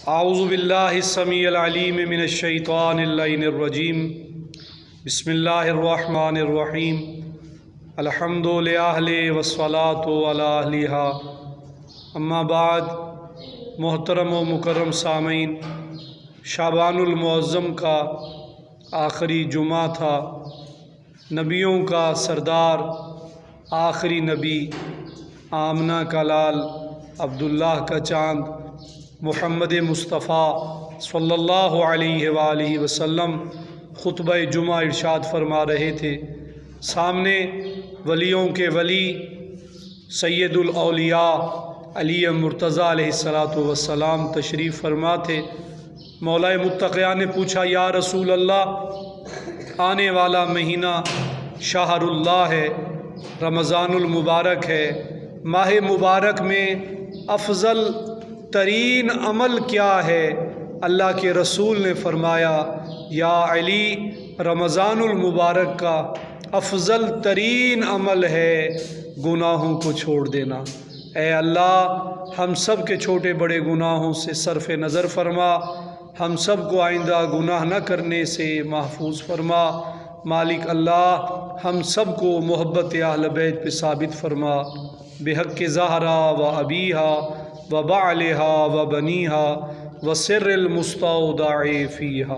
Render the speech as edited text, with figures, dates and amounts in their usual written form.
اعوذ باللہ السمیع العلیم من الشیطان اللعین الرجیم بسم اللہ الرحمن الرحیم الحمد للہ والصلاة علی اہلہا اما بعد۔ محترم و مکرم سامعین، شعبان المعظم کا آخری جمعہ تھا۔ نبیوں کا سردار، آخری نبی، آمنہ کا لال، عبداللہ کا چاند، محمد مصطفیٰ صلی اللہ علیہ وآلہ وسلم خطبہ جمعہ ارشاد فرما رہے تھے۔ سامنے ولیوں کے ولی سید الاولیاء علی مرتضیٰ علیہ السلام تشریف فرما تھے۔ مولا متقیٰ نے پوچھا، یا رسول اللہ، آنے والا مہینہ شہر اللہ ہے، رمضان المبارک ہے، ماہ مبارک میں افضل ترین عمل کیا ہے؟ اللہ کے رسول نے فرمایا، یا علی، رمضان المبارک کا افضل ترین عمل ہے گناہوں کو چھوڑ دینا۔ اے اللہ، ہم سب کے چھوٹے بڑے گناہوں سے صرف نظر فرما، ہم سب کو آئندہ گناہ نہ کرنے سے محفوظ فرما۔ مالک اللہ، ہم سب کو محبت اہل بیت پہ ثابت فرما، بحق زہرا و ابیہا و بعلہا و بنیہا و سر المستودع فیہا۔